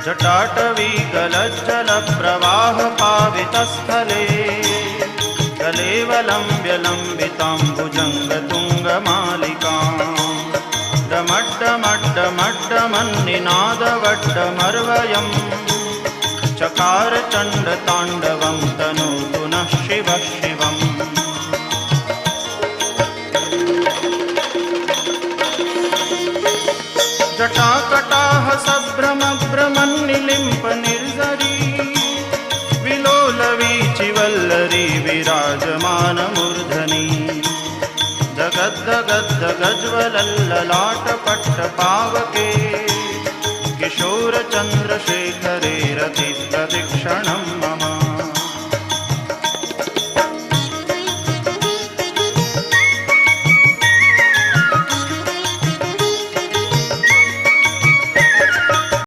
जटाटवीगलज्जलप्रवाहपावितस्थले कलेवलम्ब्य लम्बिताम्बुजङ्गतुङ्गमालिकाम् डमड्डमड्डमड्डमन्निनादवड्डमर्वयम् चकार चण्डताण्डवं तनोतु नः शिवः शिवम्। जटाकटाह सभ्रमभ्रमन्निलिम्प निर्झरी विलोलवीचिवल्लरी विराजमानमूर्धनि जगद्दगद्दगज्वलल्ललाटपट्टपावके किशोरचन्द्रशेखरे रतिप्रदक्षिणं मम।